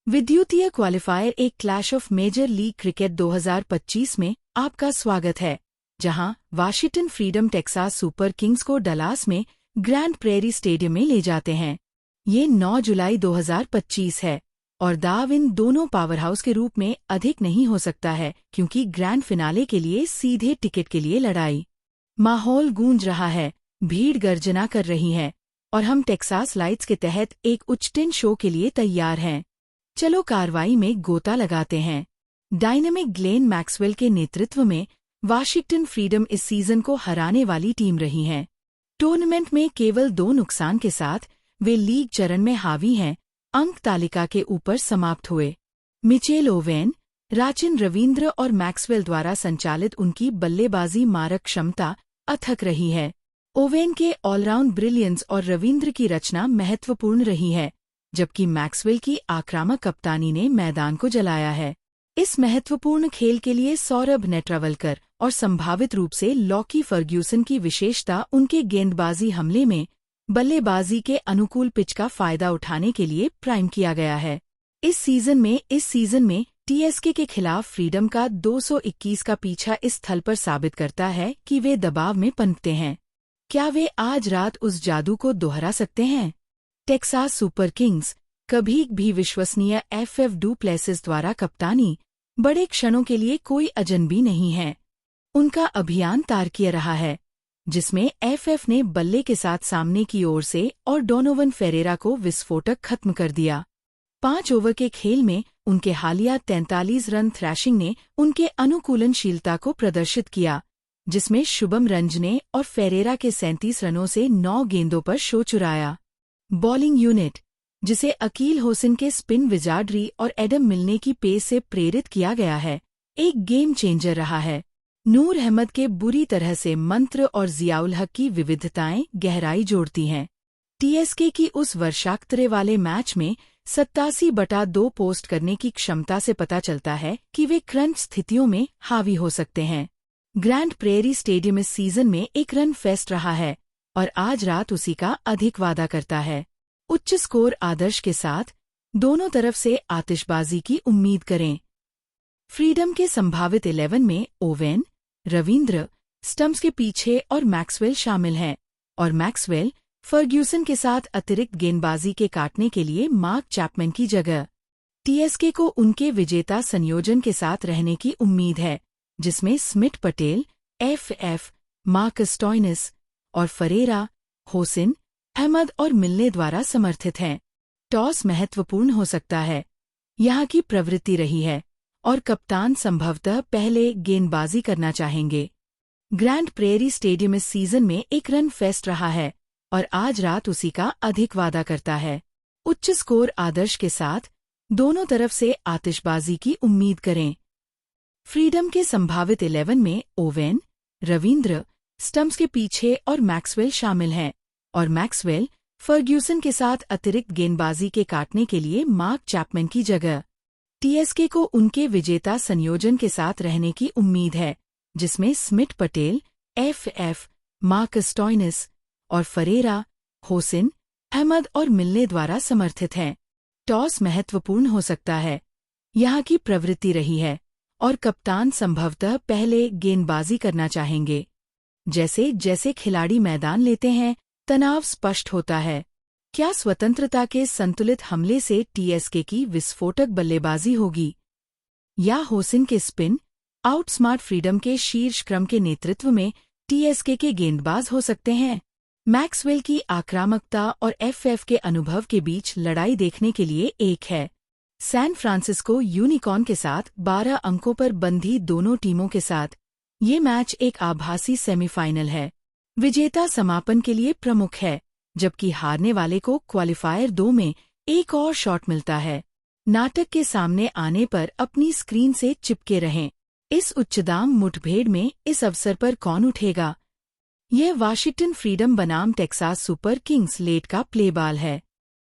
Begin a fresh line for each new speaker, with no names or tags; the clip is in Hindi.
विद्युतीय क्वालिफायर एक clash of major league cricket 2025 में आपका स्वागत है, जहां Washington Freedom Texas Super Kings को डलास में ग्रैंड प्रेरी स्टेडियम में ले जाते हैं। ये 9 जुलाई 2025 है और दाव इन दोनों पावरहाउस के रूप में अधिक नहीं हो सकता है, क्योंकि ग्रैंड फिनाले के लिए सीधे टिकट के लिए लड़ाई। माहौल गूंज रहा है, भीड़ गर्जना कर रही है और हम टेक्सास लाइट्स के तहत एक उच्चतन शो के लिए तैयार हैं। चलो कार्रवाई में गोता लगाते हैं। डायनेमिक ग्लेन मैक्सवेल के नेतृत्व में वाशिंगटन फ्रीडम इस सीजन को हराने वाली टीम रही है। टूर्नामेंट में केवल 2 नुकसान के साथ वे लीग चरण में हावी हैं, अंक तालिका के ऊपर समाप्त हुए। मिचेल ओवेन, राचिन रविंद्र और मैक्सवेल द्वारा संचालित उनकी बल्लेबाजी मारक क्षमता अथक रही है। ओवेन के ऑलराउंड ब्रिलियंस और रविंद्र की रचना महत्वपूर्ण रही है, जबकि मैक्सवेल की आक्रामक कप्तानी ने मैदान को जलाया है। इस महत्वपूर्ण खेल के लिए सौरभ नेट्रावलकर और संभावित रूप से लॉकी फर्ग्यूसन की विशेषता उनके गेंदबाजी हमले में बल्लेबाजी के अनुकूल पिच का फायदा उठाने के लिए प्राइम किया गया है। इस सीजन में टीएसके के खिलाफ फ्रीडम का 221 का पीछा इस स्थल पर साबित करता है कि वे दबाव में पनपते हैं। क्या वे आज रात उस जादू को दोहरा सकते हैं? टेक्सास सुपर किंग्स कभी भी विश्वसनीय एफएफ डू प्लेसिस द्वारा कप्तानी बड़े क्षणों के लिए कोई अजनबी नहीं है। उनका अभियान तारकीय रहा है, जिसमें एफएफ ने बल्ले के साथ सामने की ओर से और डोनोवन फेरेरा को विस्फोटक खत्म कर दिया। 5 ओवर के खेल में उनके हालिया 43 रन थ्रैशिंग ने उनके अनुकूलनशीलता को प्रदर्शित किया, जिसमें शुभम रंजने और फेरेरा के 37 रनों से 9 गेंदों पर शो चुराया। बॉलिंग यूनिट, जिसे अकील होसिन के स्पिन विजार्डरी और एडम मिलने की पेस से प्रेरित किया गया है, एक गेम चेंजर रहा है। नूर अहमद के बुरी तरह से मंत्र और जियाउल हक की विविधताएं गहराई जोड़ती हैं। टीएसके की उस वर्षाक्तरे वाले मैच में 87/2 पोस्ट करने की क्षमता से पता चलता है कि वे क्रंच स्थितियों में हावी हो सकते हैं। ग्रैंड प्रेरी स्टेडियम इस सीजन में एक रन फेस्ट रहा है और आज रात उसी का अधिक वादा करता है। उच्च स्कोर आदर्श के साथ दोनों तरफ से आतिशबाजी की उम्मीद करें। फ्रीडम के संभावित 11 में ओवेन, रविंद्र, स्टम्प्स के पीछे और मैक्सवेल शामिल हैं, और मैक्सवेल फर्ग्यूसन के साथ अतिरिक्त गेंदबाजी के काटने के लिए मार्क चैपमैन की जगह। टीएसके को उनके विजेता संयोजन के साथ रहने की उम्मीद है, जिसमें Smith Patel, FF, Marcus Stoinis और फरेरा, होसिन, अहमद और मिलने द्वारा समर्थित हैं। टॉस महत्वपूर्ण हो सकता है, यहाँ की प्रवृत्ति रही है, और कप्तान संभवतः पहले गेंदबाजी करना चाहेंगे। ग्रैंड प्रेरी स्टेडियम इस सीजन में एक रन फेस्ट रहा है और आज रात उसी का अधिक वादा करता है। उच्च स्कोर आदर्श के साथ दोनों तरफ से आतिशबाजी की उम्मीद करें। फ्रीडम के संभावित 11 में ओवेन, रविंद्र, स्टम्प्स के पीछे और मैक्सवेल शामिल हैं, और मैक्सवेल फर्ग्यूसन के साथ अतिरिक्त गेंदबाजी के काटने के लिए मार्क चैपमैन की जगह। टीएसके को उनके विजेता संयोजन के साथ रहने की उम्मीद है, जिसमें Smith Patel, FF, Marcus Stoinis और फरेरा, होसिन, अहमद और मिलने द्वारा समर्थित हैं। टॉस महत्वपूर्ण हो सकता है, यहाँ की प्रवृत्ति रही है, और कप्तान संभवतः पहले गेंदबाजी करना चाहेंगे। जैसे जैसे खिलाड़ी मैदान लेते हैं, तनाव स्पष्ट होता है। क्या स्वतंत्रता के संतुलित हमले से टीएसके की विस्फोटक बल्लेबाजी होगी, या होसिन के स्पिन आउटस्मार्ट फ्रीडम के शीर्ष क्रम के नेतृत्व में टीएसके के गेंदबाज हो सकते हैं? मैक्सवेल की आक्रामकता और एफएफ के अनुभव के बीच लड़ाई देखने के लिए एक है। सैन फ्रांसिस्को यूनिकॉर्न के साथ 12 अंकों पर बंधी दोनों टीमों के साथ ये मैच एक आभासी सेमीफाइनल है। विजेता समापन के लिए प्रमुख है, जबकि हारने वाले को क्वालिफायर 2 में एक और शॉट मिलता है। नाटक के सामने आने पर अपनी स्क्रीन से चिपके रहें। इस उच्चदाम मुठभेड़ में इस अवसर पर कौन उठेगा? यह वाशिंगटन फ्रीडम बनाम टेक्सास सुपर किंग्स लेट का प्ले बॉल है।